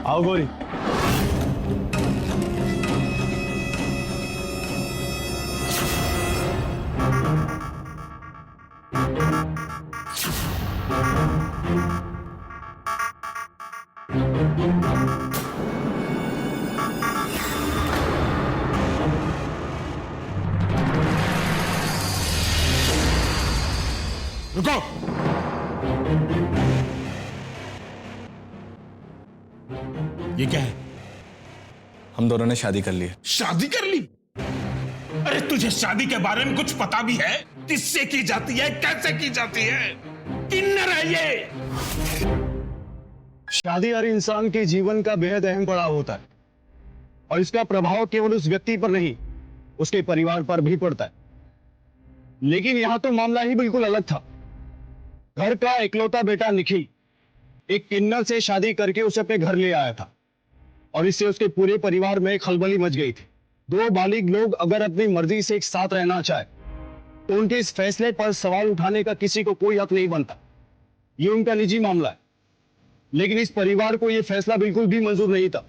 आओ गौरी। रुको। ये क्या है? हम दोनों ने शादी कर ली है। शादी कर ली? अरे तुझे शादी के बारे में कुछ पता भी है? किससे की जाती है, कैसे की जाती है? किन्नर है ये। शादी हर इंसान के जीवन का बेहद अहम पड़ाव होता है और इसका प्रभाव केवल उस व्यक्ति पर नहीं, उसके परिवार पर भी पड़ता है। लेकिन यहां तो मामला ही बिल्कुल अलग था। घर का इकलौता बेटा निखिल एक किन्नर से शादी करके उसे अपने घर ले आया था और इससे उसके पूरे परिवार में खलबली मच गई थी। दो बालिग लोग अगर अपनी मर्जी से एक साथ रहना चाहे तो उनके इस फैसले पर सवाल उठाने का किसी को कोई हक नहीं बनता। ये उनका निजी मामला है, लेकिन इस परिवार को यह फैसला बिल्कुल भी मंजूर नहीं था।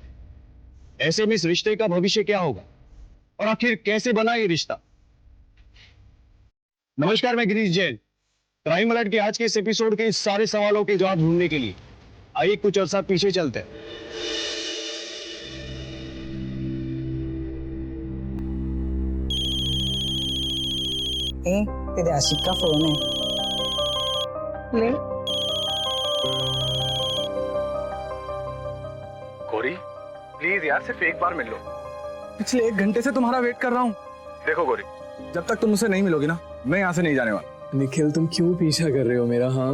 ऐसे में इस रिश्ते का भविष्य क्या होगा और आखिर कैसे बना ये रिश्ता? नमस्कार, मैं गिरीश जैन। क्राइम अलर्ट के आज के इस एपिसोड के इस सारे सवालों के जवाब ढूंढने के लिए आइए कुछ अर्सा पीछे चलते हैं। तेरे आशिक का फोन है, ले। गौरी प्लीज यार, सिर्फ एक बार मिल लो। पिछले 1 घंटे से तुम्हारा वेट कर रहा हूँ। देखो गौरी, जब तक तुम मुझसे नहीं मिलोगी ना, मैं यहाँ से नहीं जाने वाला। निखिल, तुम क्यों पीछा कर रहे हो मेरा? हाँ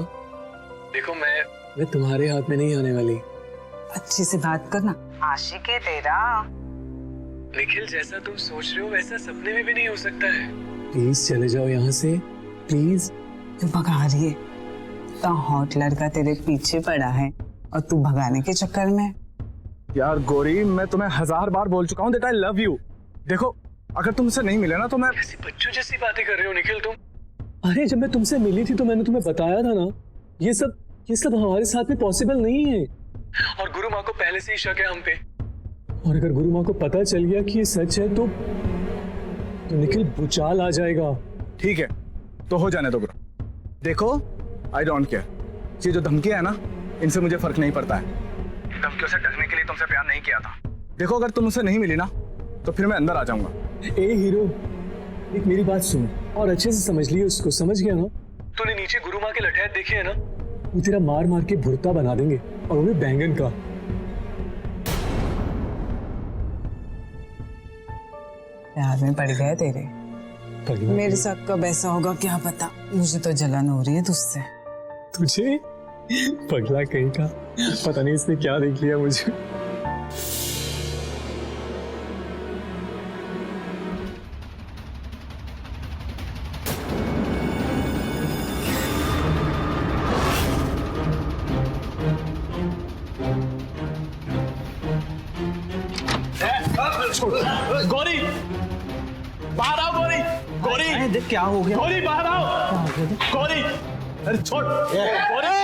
देखो, मैं तुम्हारे हाथ में नहीं आने वाली। अच्छे से बात करना, आशिक है तेरा। निखिल, जैसा तुम सोच रहे हो वैसा सपने में भी नहीं हो सकता है। प्लीज चले जाओ यहाँ से, प्लीज। तू भगा रही है? इतना हॉट लड़का तेरे पीछे पड़ा है और तू भगाने के चक्कर में। यार गौरी, मैं तुम्हें 1000 बार बोल चुका हूँ दैट आई लव यू। देखो, अगर तुमसे नहीं मिले ना तो मैं... ऐसी बच्चों जैसी बातें कर रहे हो निखिल तुम। अरे जब मैं तुमसे मिली थी तो मैंने तुम्हें बताया था ना, ये सब हमारे साथ में पॉसिबल नहीं है। और गुरु माँ को पहले से ही शक है हम पे। और अगर गुरु माँ को पता चल गया कि ये सच है तो निखिल भूचाल आ जाएगा। ठीक है, तो हो जाने दो गुरु। देखो, आई डोंट केयर। ये जो धमकियां है ना, इनसे मुझे फर्क नहीं पड़ता है। धमकियों से डरने के लिए तुमसे प्यार नहीं किया था। देखो, अगर तुम मुझसे नहीं मिली ना तो फिर मैं अंदर आ जाऊंगा। ए हीरो, एक मेरी बात सुन और अच्छे से समझ लियो उसको। समझ गया ना? तूने नीचे गुरु माँ के लठैत देखे है ना, वो तेरा मार मार के भुर्ता बना देंगे, और वो भी बैंगन का। प्यार में पड़ गए तेरे। मेरे साथ कब ऐसा होगा क्या पता। मुझे तो जलन हो रही है तुझसे। तुझे? पगला कहीं का, पता नहीं इसने क्या देख लिया मुझे। गौरी बाहर आओ। गौरी, गौरी क्या हो गया? गौरी बाहर आओ। गौरी, अरे छोड़। गौरी,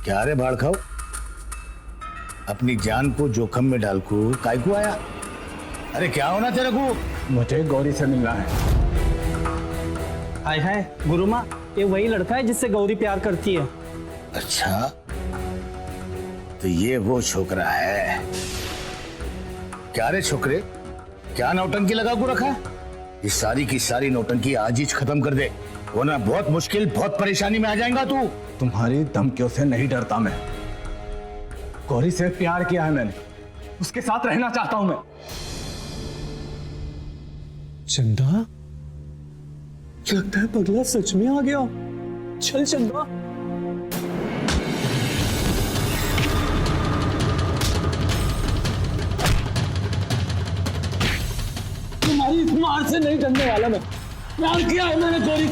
क्या रे भाड़ खाओ, अपनी जान को जोखम में डाल को काय को आया? अरे क्या होना तेरे को? मुझे गौरी से मिलना है। हाय हाय गुरु माँ, ये वही लड़का है जिससे गौरी प्यार करती है। अच्छा, तो ये वो छोकरा है। क्या रे छोकरे, क्या नौटंकी लगा को रखा? ये सारी की सारी नौटंकी आज ही खत्म कर दे, वरना बहुत मुश्किल, बहुत परेशानी में आ जाएगा तू। तुम्हारी धमकियों से नहीं डरता मैं। गौरी से प्यार किया है मैंने, उसके साथ रहना चाहता हूं मैं। चंदा, लगता है पगला सच में आ गया। चल चंदा। तुम्हारी इस मार से नहीं डरने वाला मैं। प्यार किया है मैंने गौरी,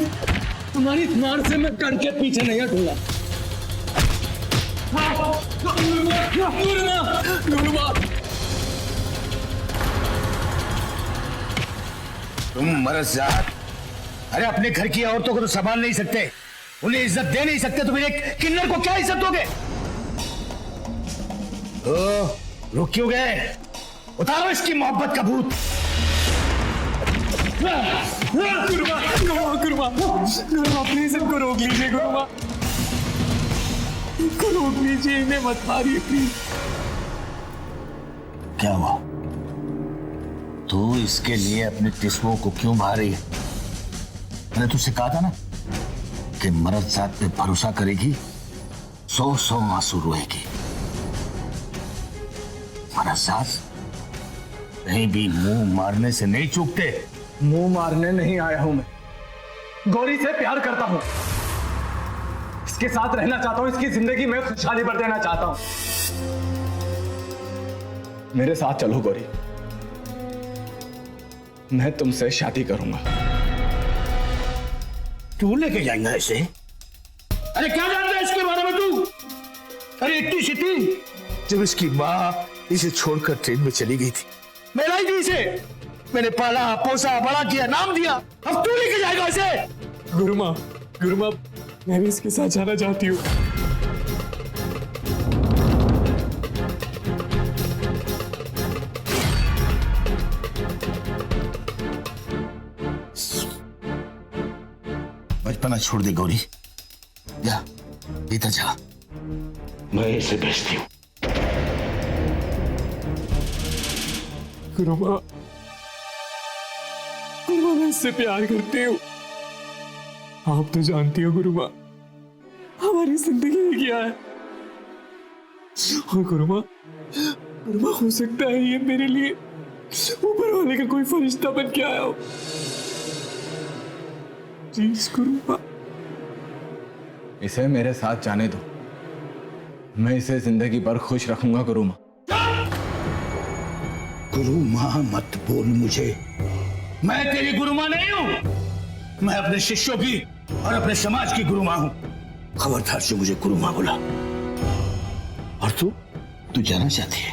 तुम्हारी इस मार से मैं करके पीछे नहीं हटूंगा। तुम मरज़ात, अरे अपने घर की औरतों को तो संभाल नहीं सकते, उन्हें इज्जत दे नहीं सकते, तो फिर एक किन्नर को क्या इज्जत दोगे? रुक क्यों गए? उतारो इसकी मोहब्बत का भूत। गुरुमा प्लीज इनको रोक लीजिए। गुरुमा इनको रोक लीजिए, इन्हें मत मारिए प्लीज। क्या हुआ? तू इसके लिए अपने टिस्मों को क्यों मार रही है? मैंने तुझसे कहा था ना कि मरज़ात पे भरोसा करेगी 100 आंसू रोएगी। मरज़ात कहीं भी मुंह मारने से नहीं चूकते। मुंह मारने नहीं आया हूं मैं, गौरी से प्यार करता हूं, इसके साथ रहना चाहता हूं, इसकी जिंदगी में खुशहाली भर देना चाहता हूं। मेरे साथ चलो गौरी, मैं तुमसे शादी करूंगा। तू लेके जाएगा इसे? अरे क्या जानता है इसके बारे में तू? अरे इतनी सी जब इसकी मां इसे छोड़कर ट्रेन में चली गई थी, मैं लाई थी इसे, मैंने पाला पोसा बड़ा किया, नाम दिया, अब तू लेके जाएगा इसे? गुरुमा मैं भी इसके साथ जाना चाहती हूँ। बचपना छोड़ दे गौरी, जा भीतर जा, मैं इसे भेजती हूँ। गुरुमा मैं इससे प्यार करती हूँ। आप तो जानती हो गुरुमा, हमारी जिंदगी में क्या है। और गुरुमा हो सकता है ये मेरे लिए ऊपर वाले का कोई फरिश्ता बन के आया हो। प्लीज गुरुमा, इसे मेरे साथ जाने दो, मैं इसे जिंदगी भर खुश रखूंगा। गुरु मां, गुरु मां मत बोल मुझे, मैं तेरी गुरु मां नहीं हूं, मैं अपने शिष्यों की और अपने समाज की गुरु मां हूं। खबरदार से मुझे गुरु मां बोला। और तू जाना चाहती है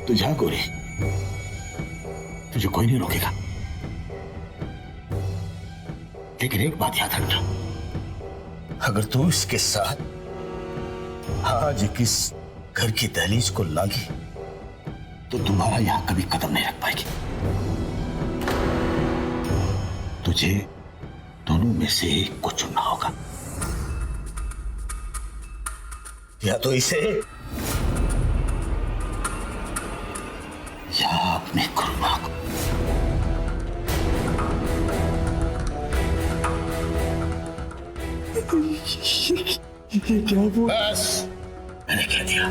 तू जा गौरी, तुझे कोई नहीं रोकेगा, लेकिन एक बात याद रखना, अगर तू इसके साथ आज किस घर की दहलीज को लागी तो तुम्हारा यहां कभी कदम नहीं रख पाएगी। तुझे दोनों में से एक को चुनना होगा, या तो इसे या अपने गुरु मां को। ये क्या हुआ? बस मैंने कह दिया।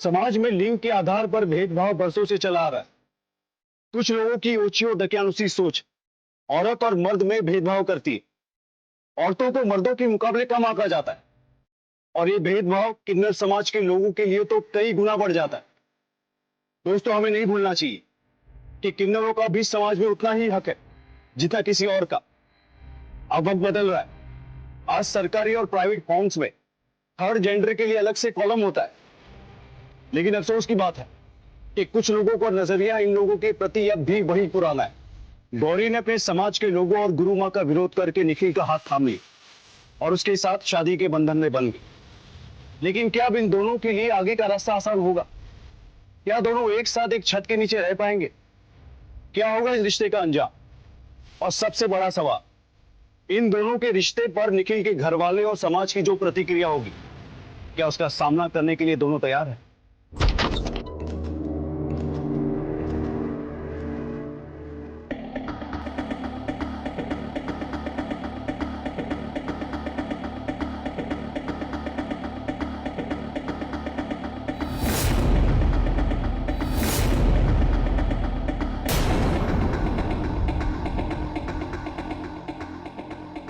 समाज में लिंग के आधार पर भेदभाव बरसों से चला आ रहा है। कुछ लोगों की ऊंची और दकियानुसी सोच औरत और मर्द में भेदभाव करती है। औरतों को मर्दों के मुकाबले कम आंका जाता है और ये भेदभाव किन्नर समाज के लोगों के लिए तो कई गुना बढ़ जाता है। दोस्तों, हमें नहीं भूलना चाहिए कि किन्नरों का भी समाज में उतना ही हक है जितना किसी और का। अब वक्त बदल रहा है। आज सरकारी और प्राइवेट फॉर्म्स में हर जेंडर के लिए अलग से कॉलम होता है, लेकिन अफसोस की बात है कि कुछ लोगों का नजरिया इन लोगों के प्रति अब भी वही पुराना है। गौरी ने अपने समाज के लोगों और गुरु मां का विरोध करके निखिल का हाथ थाम लिया और उसके साथ शादी के बंधन में बन गई। लेकिन क्या अब इन दोनों के लिए आगे का रास्ता आसान होगा? क्या दोनों एक साथ एक छत के नीचे रह पाएंगे? क्या होगा इस रिश्ते का अंजाम? और सबसे बड़ा सवाल, इन दोनों के रिश्ते पर निखिल के घर वाले और समाज की जो प्रतिक्रिया होगी, क्या उसका सामना करने के लिए दोनों तैयार हैं?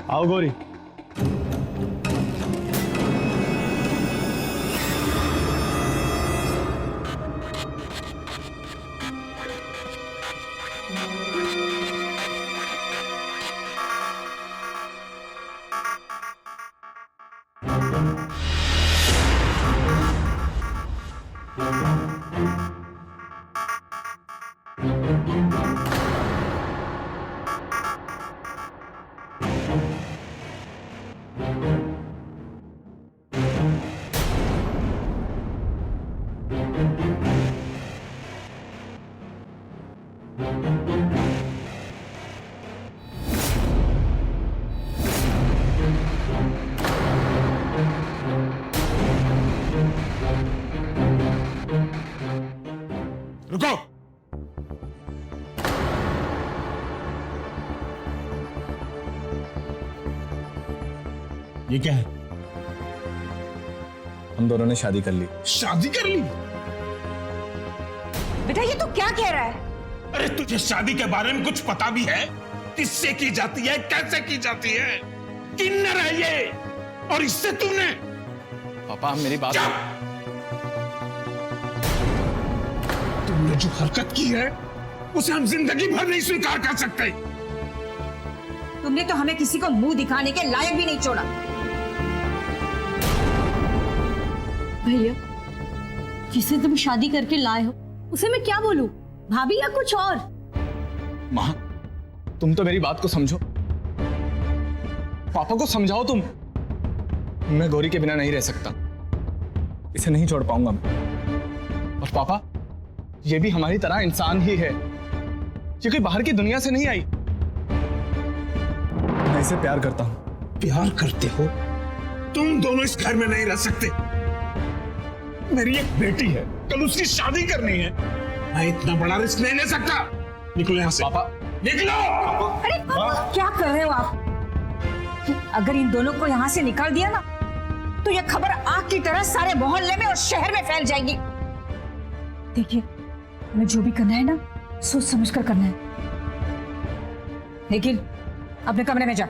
आओ गौरी। रुको। ये क्या है? हम दोनों ने शादी कर ली। शादी कर ली? बेटा ये तो क्या कह रहा है? अरे तुझे शादी के बारे में कुछ पता भी है? किससे की जाती है, कैसे की जाती है? किन्नर है ये, और इससे तूने। पापा मेरी बात। तुमने जो हरकत की है उसे हम जिंदगी भर नहीं स्वीकार कर सकते। तुमने तो हमें किसी को मुंह दिखाने के लायक भी नहीं छोड़ा। भैया, जिसे तुम शादी करके लाए हो उसे मैं क्या बोलूं? भाभी या कुछ और? माँ, तुम तो मेरी बात को समझो। पापा को समझाओ तुम। मैं गौरी के बिना नहीं रह सकता, इसे नहीं छोड़ पाऊंगा मैं। और पापा, ये भी हमारी तरह इंसान ही है, ये कोई बाहर की दुनिया से नहीं आई। मैं इसे प्यार करता हूं। प्यार करते हो? तुम दोनों इस घर में नहीं रह सकते। मेरी एक बेटी है, कल उसकी शादी करनी है। मैं इतना बड़ा रिस्क नहीं ले सकता। निकलो यहाँ से। पापा निकलो। अरे क्या कर रहे हो आप? अगर इन दोनों को यहाँ से निकाल दिया ना, तो यह खबर आग की तरह सारे मोहल्ले में और शहर में फैल जाएगी। देखिए, हमें जो भी करना है ना, सोच समझ कर करना है। निखिल, अपने कमरे में जा।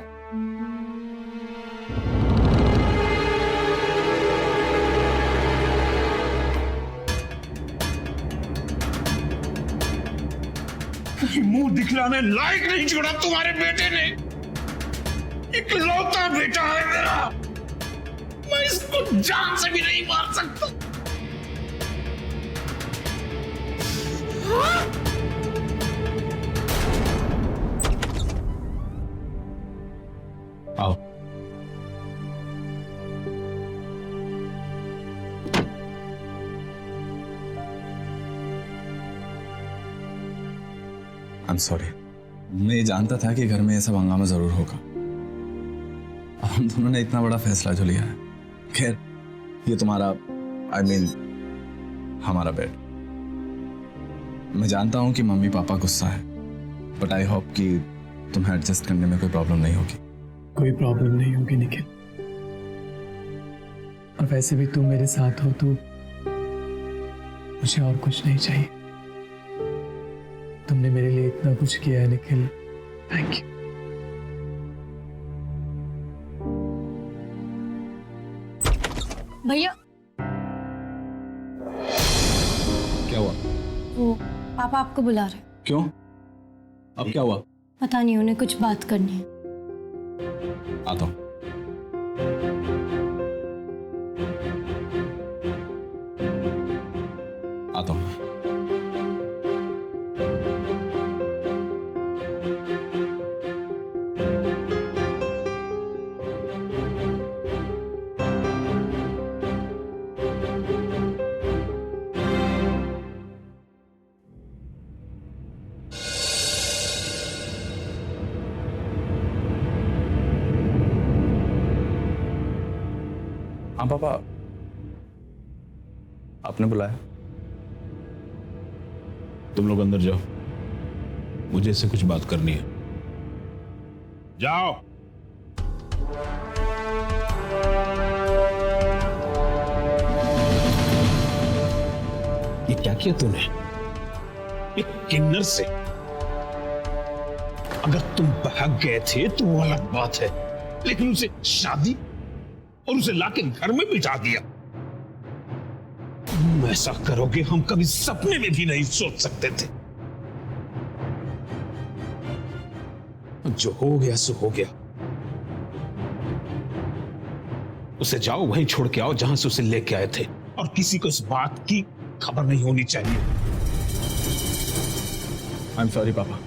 मुंह दिखलाने लायक नहीं छोड़ा तुम्हारे बेटे ने। इकलौता बेटा है मेरा, मैं इसको जान से भी नहीं मार सकता। आओ। I'm sorry। मैं ये जानता था कि घर में ऐसा हंगामा जरूर होगा। अब हम दोनों ने इतना बड़ा फैसला जो लिया है। खैर, ये तुम्हारा हमारा बेड। मैं जानता हूं कि मम्मी पापा गुस्सा है, बट आई होप कि तुम्हें एडजस्ट करने में कोई प्रॉब्लम नहीं होगी। कोई प्रॉब्लम नहीं होगी निखिल। और वैसे भी तुम मेरे साथ हो तो मुझे और कुछ नहीं चाहिए। तुमने मेरे लिए इतना कुछ किया है निखिल, थैंक यू। भैया क्या हुआ? वो पापा आपको बुला रहे। क्यों? अब क्या हुआ? पता नहीं, उन्हें कुछ बात करनी है। आता हूं। आता हूं। हाँ पापा, आपने बुलाया? तुम लोग अंदर जाओ, मुझे इससे कुछ बात करनी है। जाओ। ये क्या किया तूने? एक किन्नर से अगर तुम भाग गए थे तो वो अलग बात है, लेकिन उसे शादी और उसे लाके घर में बिठा दिया। तुम ऐसा करोगे हम कभी सपने में भी नहीं सोच सकते थे। जो हो गया सो हो गया। उसे जाओ वहीं छोड़ के आओ जहां से उसे लेके आए थे, और किसी को इस बात की खबर नहीं होनी चाहिए। आई एम सॉरी पापा,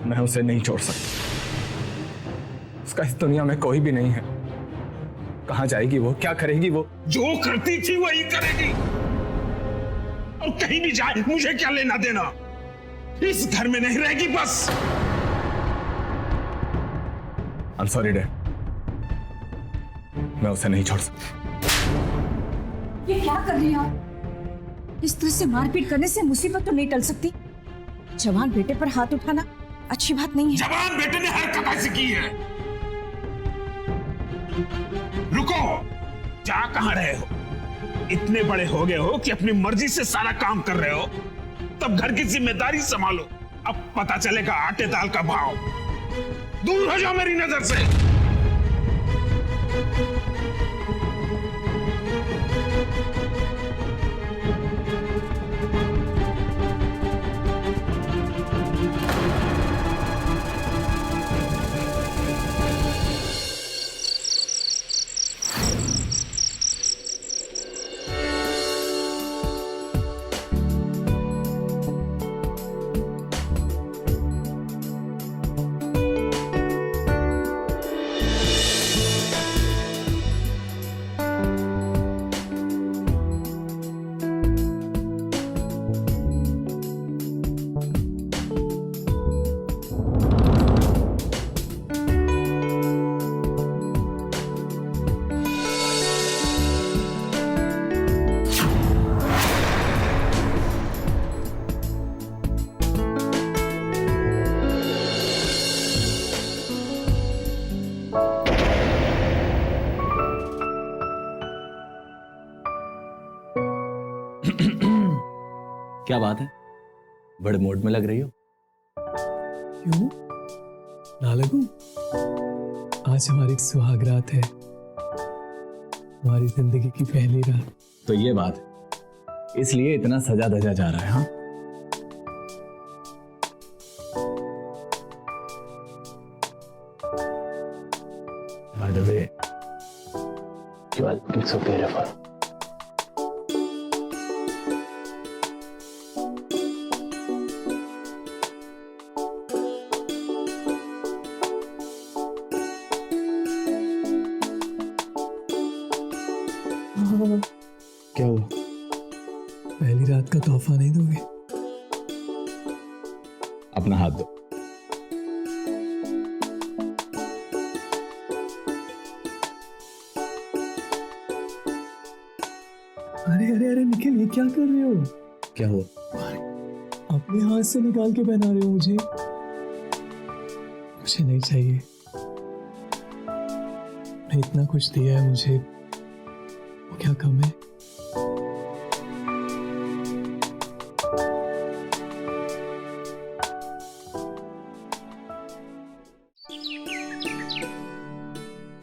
मैं उसे नहीं छोड़ सकता। उसका इस दुनिया में कोई भी नहीं है। कहां जाएगी वो, क्या करेगी वो? जो करती थी वही करेगी, और कहीं भी जाए मुझे क्या लेना देना। इस घर में नहीं रहेगी बस। आई एम सॉरी डैड, मैं उसे नहीं छोड़ सकता। ये क्या कर रही हैं आप? इस तरह से मारपीट करने से मुसीबत तो नहीं टल सकती। जवान बेटे पर हाथ उठाना अच्छी बात नहीं है। जवान बेटे ने हरकत ऐसी की है। रुको, जा कहां रहे हो? इतने बड़े हो गए हो कि अपनी मर्जी से सारा काम कर रहे हो, तब घर की जिम्मेदारी संभालो। अब पता चलेगा आटे दाल का भाव। दूर हो जाओ मेरी नजर से। क्या बात है, बड़े मूड में लग रही हो? क्यों ना लगूं? आज हमारी सुहागरात है, हमारी जिंदगी की पहली रात। तो ये बात है, इसलिए इतना सजा धजा जा रहा है। हाँ, by the way, you are looking so beautiful. क्या हुआ? पहली रात का तोहफा नहीं दोगे? अपना हाथ दो। अरे अरे अरे निखिल, ये क्या कर रहे हो? क्या हुआ? अपने हाथ से निकाल के पहना रहे हो मुझे? मुझे नहीं चाहिए। मैं इतना कुछ दिया है मुझे, वो क्या कम है?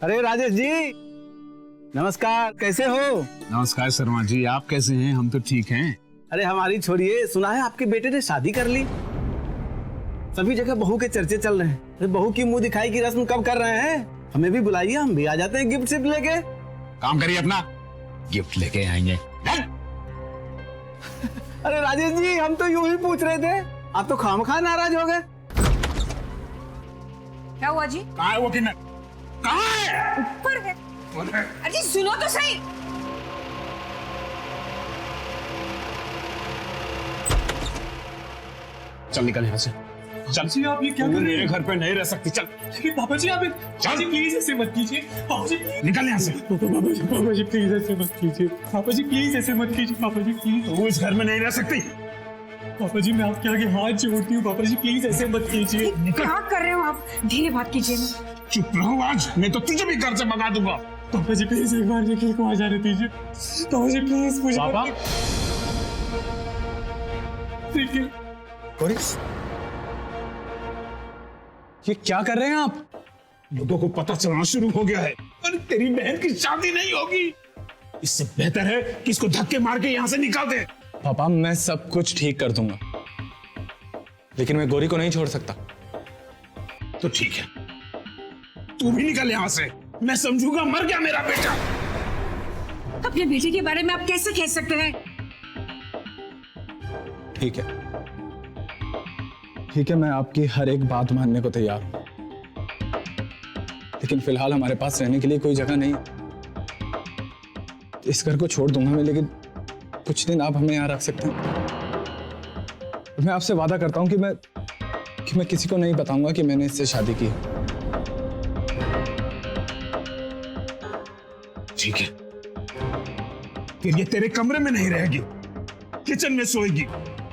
अरे राजेश जी, नमस्कार, कैसे हो? नमस्कार शर्मा जी, आप कैसे हैं? हम तो ठीक हैं। अरे हमारी छोड़िए, सुना है आपके बेटे ने शादी कर ली। सभी जगह बहू के चर्चे चल रहे हैं। अरे बहू की मुंह दिखाई की रस्म कब कर रहे हैं? हमें भी बुलाइए, हम भी आ जाते हैं गिफ्ट सिफ्ट लेके। काम करिए अपना, गिफ्ट लेके आएंगे। अरे राजेश जी, हम तो यूं ही पूछ रहे थे, आप तो खामखा नाराज हो गए। क्या हुआ जी? कहाँ है वो किन्नर? कहाँ है? ऊपर है। अरे सुनो तो सही। चल निकल यहाँ से, चल। जी आप ये क्या कर रहे मेरे हैं? घर पे नहीं रह सकती, चल। लेकिन पापा जी आप प्लीज ऐसे मत कीजिए। पापा जी निकल यहाँ से। पापा जी प्लीज ऐसे मत कीजिए। पापा जी प्लीज ऐसे मत कीजिए। पापा जी प्लीज। तू इस घर में नहीं रह सकती। पापा जी मैं आपके आगे हाथ जोड़ती हूँ। पापा जी प्लीज ऐसे मत कीजिए। क्या कर रहे हो आप? धीरे बात कीजिए ना। चुप रहो आज, नहीं तो तुझे भी घर से भगा दूंगा। पापा जी प्लीज एक बार निखिल को आ जाने दीजिए। पापा जी प्लीज मुझे। पापा? निखिल, ये क्या कर रहे हैं आप? लोगों को पता चलना शुरू हो गया है, अरे तेरी बहन की शादी नहीं होगी। इससे बेहतर है कि इसको धक्के मार के यहाँ से निकाल दे। पापा मैं सब कुछ ठीक कर दूंगा, लेकिन मैं गौरी को नहीं छोड़ सकता। तो ठीक है, तू भी निकल यहाँ से। मैं समझूंगा मर गया मेरा बेटा। अपने बेटे के बारे में आप कैसे कह सकते हैं? ठीक है, ठीक है, मैं आपकी हर एक बात मानने को तैयार हूं, लेकिन फिलहाल हमारे पास रहने के लिए कोई जगह नहीं। इस घर को छोड़ दूंगा मैं, लेकिन कुछ दिन आप हमें यहाँ रख सकते हैं। मैं आपसे वादा करता हूं कि मैं किसी को नहीं बताऊंगा कि मैंने इससे शादी की। ठीक है, फिर ये तेरे कमरे में नहीं रहेगी, किचन में सोएगी,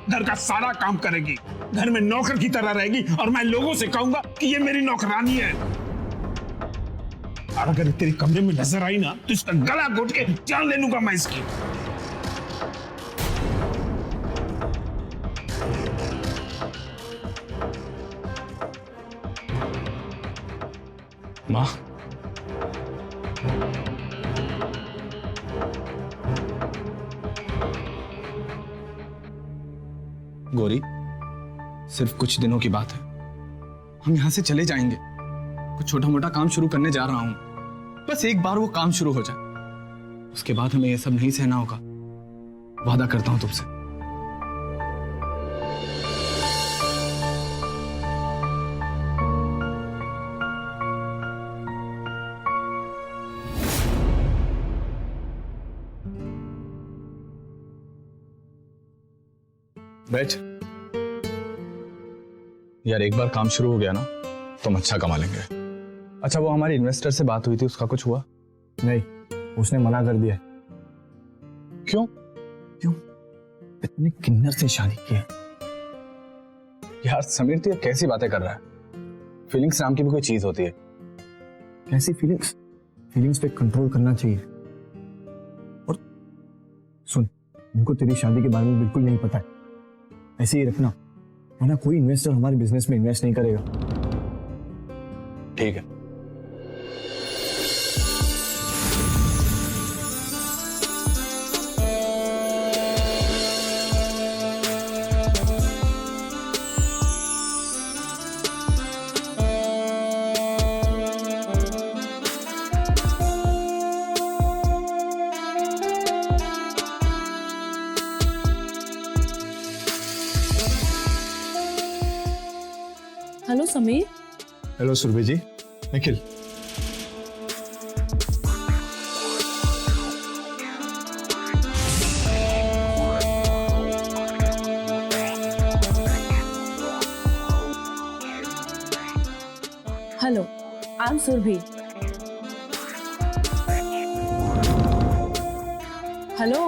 घर का सारा काम करेगी, घर में नौकर की तरह रहेगी, और मैं लोगों से कहूंगा कि ये मेरी नौकरानी है। और अगर तेरे कमरे में नजर आई ना, तो इसका गला घोट के जान ले लूंगा मैं इसकी। माँ, गौरी, सिर्फ कुछ दिनों की बात है, हम यहां से चले जाएंगे। कुछ छोटा मोटा काम शुरू करने जा रहा हूं, बस एक बार वो काम शुरू हो जाए, उसके बाद हमें ये सब नहीं सहना होगा। वादा करता हूं तुमसे। बैठ यार, एक बार काम शुरू हो गया ना तो हम अच्छा कमा लेंगे। अच्छा, वो हमारी इन्वेस्टर से बात हुई थी, उसका कुछ हुआ? नहीं, उसने मना कर दिया। क्यों? इतने किन्नर से शादी की है। यार समीर, तो ये कैसी बातें कर रहा है? फीलिंग्स नाम की भी कोई चीज होती है। कैसी फीलिंग्स? फीलिंग्स पे कंट्रोल करना चाहिए। और सुन, उनको तेरी शादी के बारे में बिल्कुल नहीं पता है, ऐसे ही रखना, वरना कोई इन्वेस्टर हमारे बिजनेस में इन्वेस्ट नहीं करेगा। ठीक है। Hello Sameer. Hello Surabhi ji. Nikhil, hello, I am Surabhi. Hello,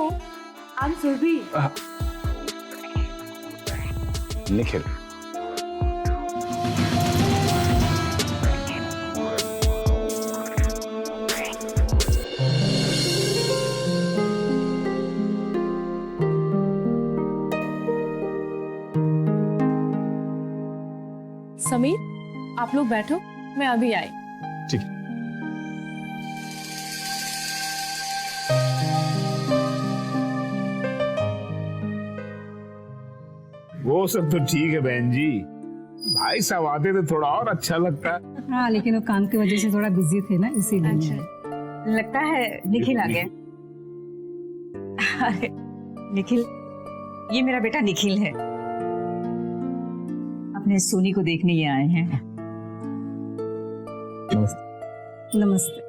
I am Surabhi. Nikhil, Sameer, आप लोग बैठो, मैं अभी आई। ठीक है। वो सब तो ठीक है बहन जी, भाई साहब आते तो थोड़ा और अच्छा लगता। हाँ लेकिन वो काम की वजह से थोड़ा बिजी थे ना, इसीलिए। अच्छा, लगता है निखिल आ गया। अरे निखिल, ये मेरा बेटा निखिल है, अपने सोनी को देखने ये आए हैं। नमस्ते। नमस्ते।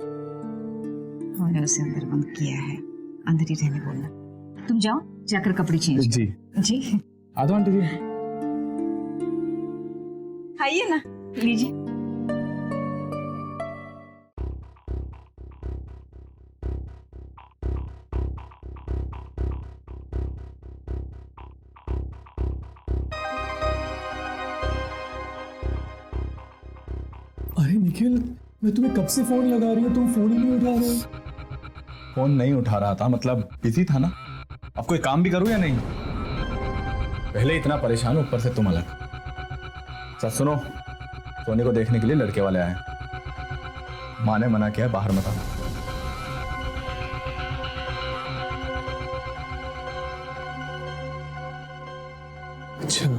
हमने उसे अंदर बंद किया है, अंदर ही रहने बोलना। तुम जाओ, जाकर कपड़े चेंज जी जी। आदो आंटी जी। आइए ना, लीजिए। अरे निखिल, मैं तुम्हें कब से फोन लगा रही हूँ, तुम फोन ही नहीं उठा रहे हो। फोन नहीं उठा रहा था, मतलब बिजी था ना। अब कोई काम भी करूं या नहीं? पहले इतना परेशान, ऊपर से तुम अलग। सच सुनो, सोनी को देखने के लिए लड़के वाले आए। माँ ने मना किया, बाहर मत आना। अच्छा,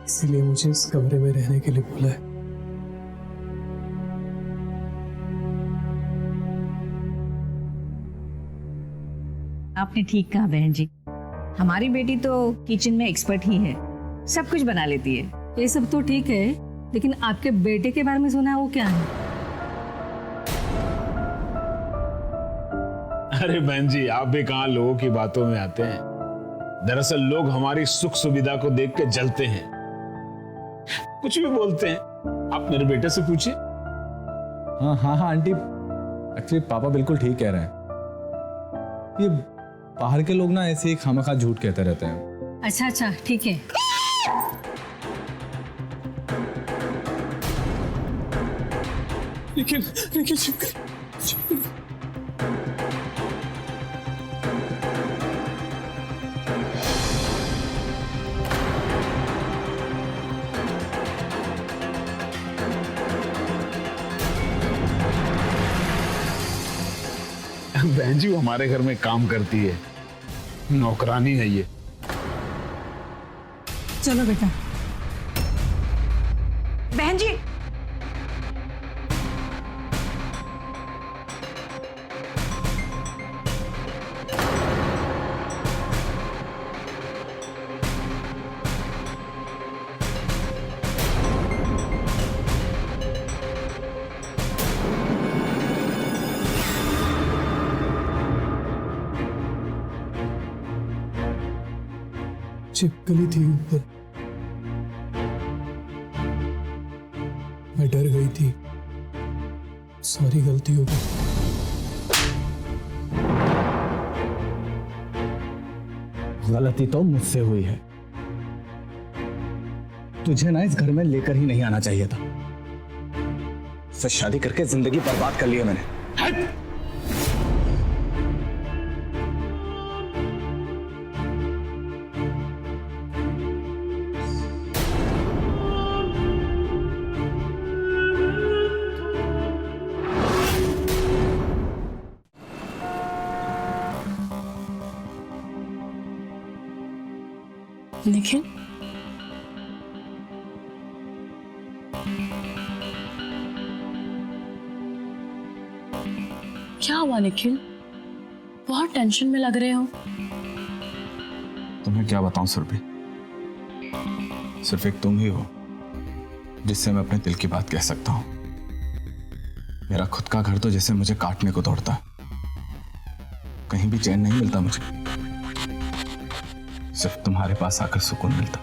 इसीलिए मुझे इस कमरे में रहने के लिए बोला है। आपने ठीक कहा बहन जी, हमारी बेटी तो किचन में एक्सपर्ट ही है, सब कुछ बना लेती है। ये सब तो ठीक है, लेकिन आपके बेटे के बारे में सुना है, वो क्या है? अरे बहन जी, आप भी कहाँ लोगों की बातों में आते हैं। दरअसल लोग हमारी सुख सुविधा को देख के जलते हैं, कुछ भी बोलते हैं। आप मेरे बेटे से पूछिए। हाँ हाँ हाँ आंटी, एक्चुअली पापा बिल्कुल ठीक कह रहे हैं। ये बाहर के लोग ना ऐसे ही खामखा झूठ कहते रहते हैं। अच्छा अच्छा, ठीक है। निखिल, निखिल चुप कर, चुप कर। बहन जी वो हमारे घर में काम करती है, नौकरानी है ये। चलो बेटा। बहन जी, चिपकली थी ऊपर, मैं डर गई थी, सारी गलती हो गई। गलती तो मुझसे हुई है। तुझे ना इस घर में लेकर ही नहीं आना चाहिए था। से शादी करके जिंदगी बर्बाद कर ली है मैंने। निखिल, क्या हुआ निखिल? बहुत टेंशन में लग रहे हो। तुम्हें क्या बताऊं सुरभि, सिर्फ एक तुम ही हो जिससे मैं अपने दिल की बात कह सकता हूं। मेरा खुद का घर तो जैसे मुझे काटने को दौड़ता है, कहीं भी चैन नहीं मिलता मुझे, सिर्फ तुम्हारे पास आकर सुकून मिलता।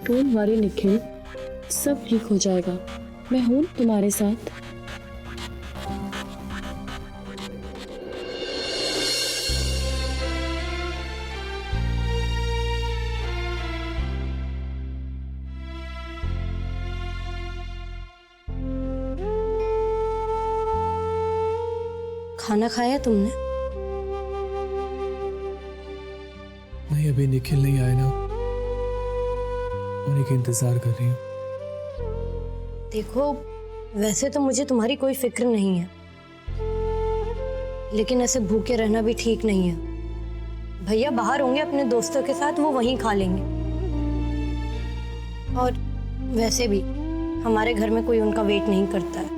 डोंट वरी निखिल, सब ठीक हो जाएगा, मैं हूं तुम्हारे साथ। खाना खाया तुमने? नहीं, अभी निखिल नहीं आए ना, उन्हीं का इंतजार कर रही हूँ। देखो, वैसे तो मुझे तुम्हारी कोई फिक्र नहीं है, लेकिन ऐसे भूखे रहना भी ठीक नहीं है। भैया बाहर होंगे अपने दोस्तों के साथ, वो वहीं खा लेंगे। और वैसे भी हमारे घर में कोई उनका वेट नहीं करता है।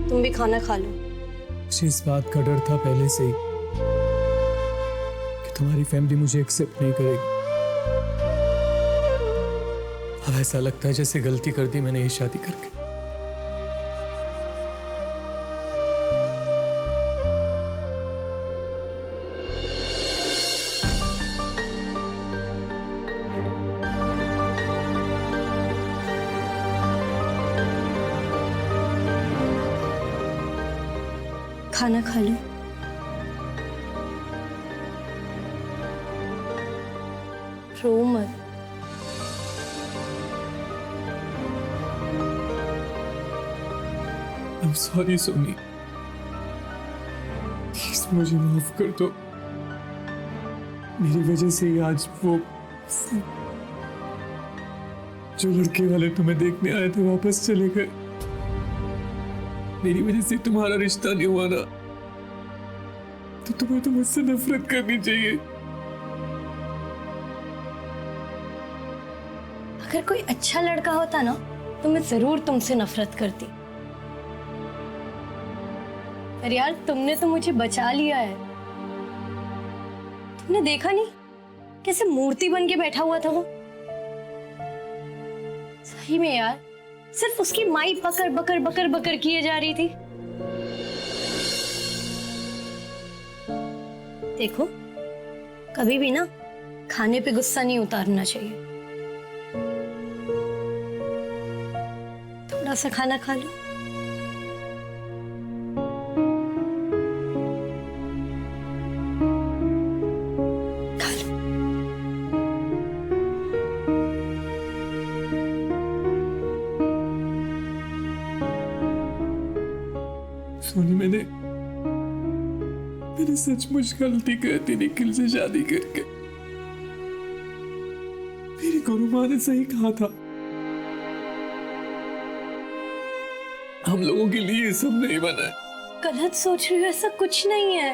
तुम भी खाना खा लो। मुझे इस बात का डर था पहले से ही कि तुम्हारी फैमिली मुझे एक्सेप्ट नहीं करेगी। अब ऐसा लगता है जैसे गलती कर दी मैंने ये शादी करके। खाना खा लो। रो मत। I'm sorry सोनी, प्लीज मुझे माफ कर दो। मेरी वजह से ही आज वो जो लड़के वाले तुम्हें देखने आए थे वापस चले गए। मेरी वजह से तुम्हारा रिश्ता नहीं हुआ ना, तो तुम्हें तो मुझसे नफरत करनी चाहिए। अगर कोई अच्छा लड़का होता ना तो मैं जरूर तुमसे नफरत करती। पर यार तुमने तो मुझे बचा लिया है। तुमने देखा नहीं कैसे मूर्ति बन के बैठा हुआ था वो। सही में यार, सिर्फ उसकी माई बकर बकर बकर बकर किए जा रही थी। देखो, कभी भी ना खाने पे गुस्सा नहीं उतारना चाहिए। थोड़ा सा खाना खा लो। खा लो। सोनी, मैंने सचमुच गलती कर दी निखिल से शादी करके। मेरी गुरु माँ ने सही कहा था, हम लोगों के लिए ये सब नहीं बना है। गलत सोच रही हो, ऐसा कुछ नहीं है।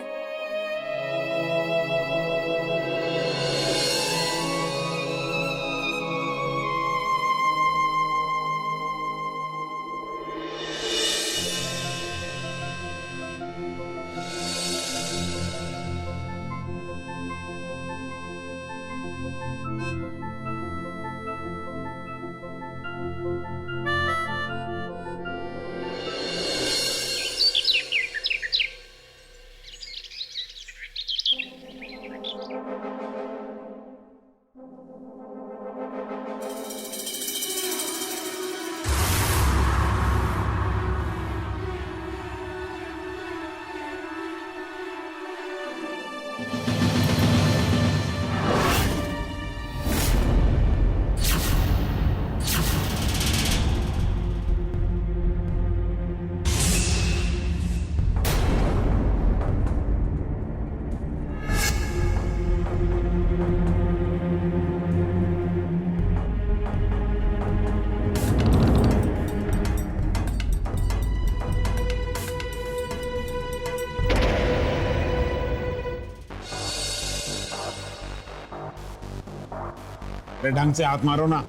ढंग से हाथ मारो ना।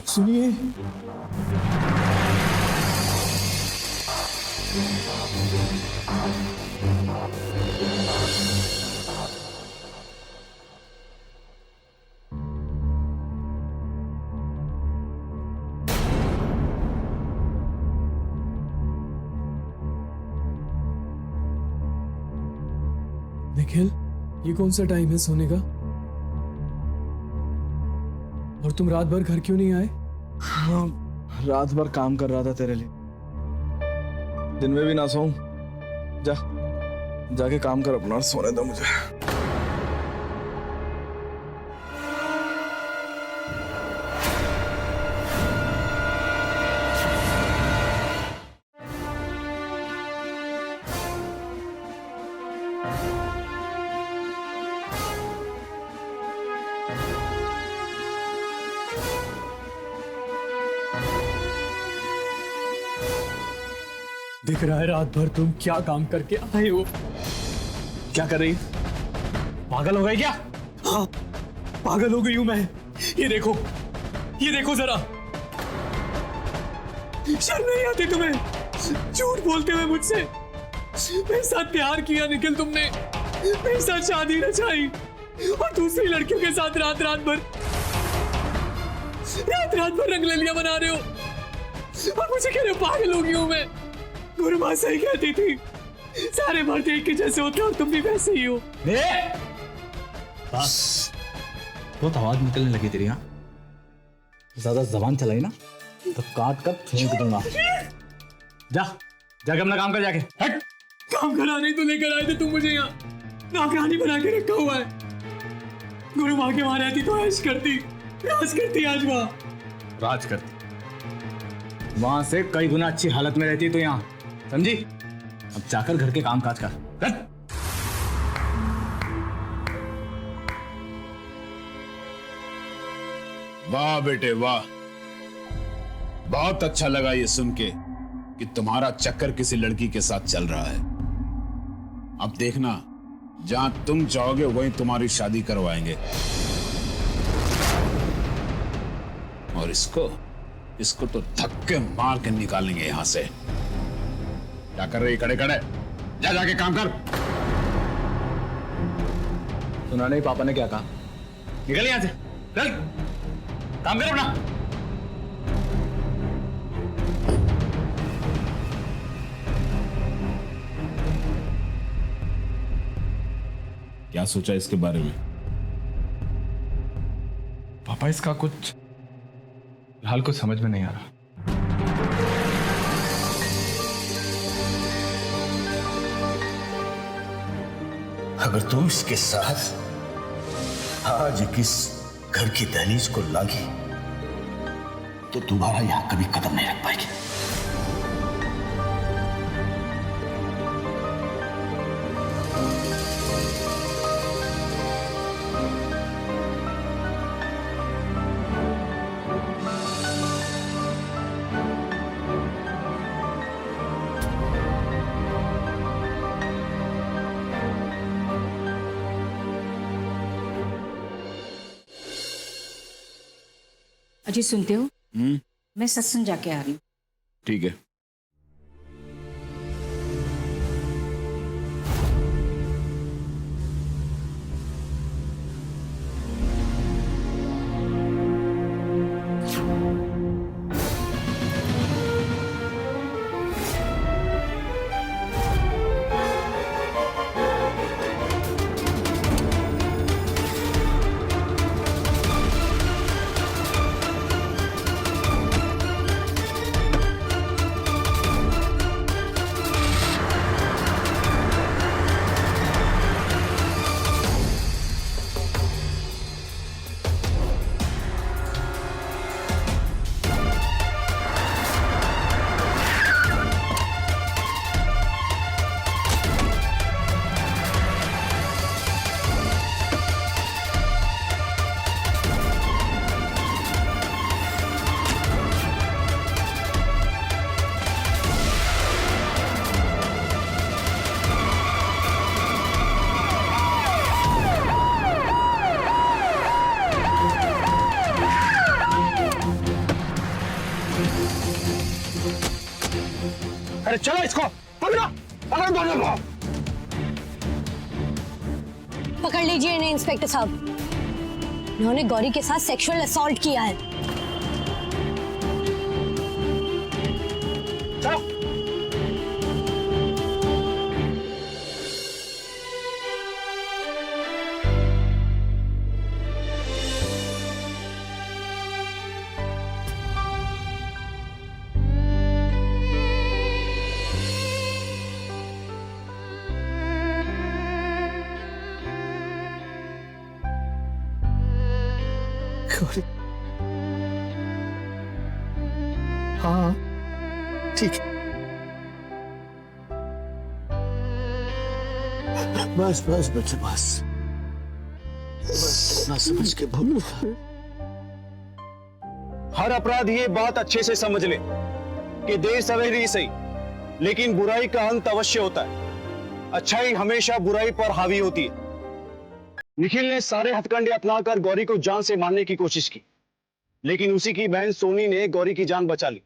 सुनिए, निखिल, ये कौन सा टाइम है सोने का? और तुम रात भर घर क्यों नहीं आए? हाँ, रात भर काम कर रहा था तेरे लिए। दिन में भी ना सोऊं। जाके काम कर अपना और सोने दो मुझे। दिख रहा है रात भर तुम क्या काम करके आए हो। क्या कर रही है? पागल हो गई क्या? हाँ, पागल हो गई हूं मैं। ये देखो जरा, शर्म नहीं आती तुम्हें? झूठ बोलते हुए मुझसे। मेरे साथ प्यार किया निखिल तुमने, मेरे साथ शादी रचाई और दूसरी लड़कियों के साथ रात रात भर रंगलेलियां बना रहे हो और मुझे कह रहे हो पागल हो गई हूं मैं। गुरु मां सही कहती थी, सारे मर्द एक के जैसे होते और तुम भी वैसे ही हो। बस बहुत आवाज निकलने लगी तेरी। हाँ, ज्यादा जबान चलाई ना तो काट कर फेंक दूंगा। जाके अपना काम कर, जाके हट। काम कराने तो लेकर आए थे तुम मुझे यहाँ, नौकरानी बना के रखा हुआ है। गुरु माँ के वहां रहती तो ऐश करती, राज करती। आज वहां राज करती, वहां से कई गुना अच्छी हालत में रहती तो यहाँ, समझी? अब जाकर घर के काम काज कर। वाह बेटे वाह, बहुत अच्छा लगा ये सुन के कि तुम्हारा चक्कर किसी लड़की के साथ चल रहा है। अब देखना, जहां तुम चाहोगे वहीं तुम्हारी शादी करवाएंगे। और इसको तो धक्के मार के निकालेंगे यहां से। क्या कर रही खड़े खड़े? जाके काम कर। सुना नहीं पापा ने क्या कहा? निकल यहां से, चल काम कर अपना। क्या सोचा इसके बारे में? पापा इसका कुछ हाल कुछ समझ में नहीं आ रहा। अगर तुम इसके साथ आज किस घर की दहलीज को लांगी तो दोबारा यहां कभी कदम नहीं रख पाएगी। अजी सुनते हो? मैं सत्संग जाके आ रही हूँ। ठीक है। अरे चलो इसको पकड़ो, पकड़ो दोनों को। पकड़ लीजिए इन्हें इंस्पेक्टर साहब, इन्होंने गौरी के साथ सेक्सुअल असॉल्ट किया है। चलो। हाँ ठीक है, बस बस बच्चे बस बस ना समझ के भूल। हर अपराध ये बात अच्छे से समझ ले कि देर सवेरे ही सही लेकिन बुराई का अंत अवश्य होता है। अच्छाई हमेशा बुराई पर हावी होती है। निखिल ने सारे हथकंडे अपनाकर गौरी को जान से मारने की कोशिश की, लेकिन उसी की बहन सोनी ने गौरी की जान बचा ली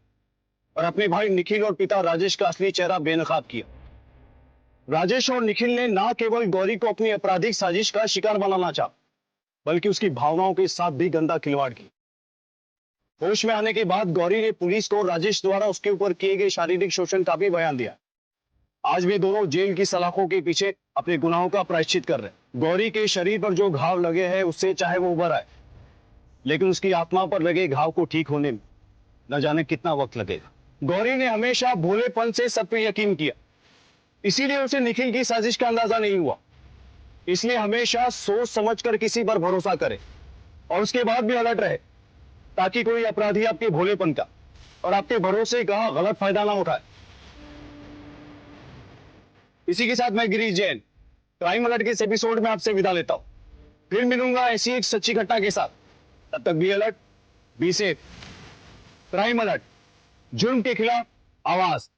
और अपने भाई निखिल और पिता राजेश का असली चेहरा बेनकाब किया। राजेश और निखिल ने ना केवल गौरी को अपनी आपराधिक साजिश का शिकार बनाना चाहा, बल्कि उसकी भावनाओं के साथ भी गंदा खिलवाड़ की। होश में आने के बाद गौरी ने पुलिस को राजेश द्वारा उसके ऊपर किए गए शारीरिक शोषण का भी बयान दिया। आज वे दोनों जेल की सलाखों के पीछे अपने गुनाहों का प्रायश्चित कर रहे हैं। गौरी के शरीर पर जो घाव लगे हैं उससे चाहे वो उबर आए, लेकिन उसकी आत्मा पर लगे घाव को ठीक होने में न जाने कितना वक्त लगेगा। गौरी ने हमेशा भोलेपन से सब पे यकीन किया, इसीलिए उसे निखिल की साजिश का अंदाजा नहीं हुआ। इसलिए हमेशा सोच समझकर किसी पर भरोसा करे और उसके बाद भी अलर्ट रहे, ताकि कोई अपराधी आपके भोलेपन का और आपके भरोसे का गलत फायदा ना उठाए। इसी के साथ मैं गिरीश जैन क्राइम अलर्ट के इस एपिसोड में आपसे विदा लेता हूं। फिर मिलूंगा ऐसी एक सच्ची घटना के साथ। तब तक be alert, be safe. Crime alert, जुर्म के खिलाफ आवाज।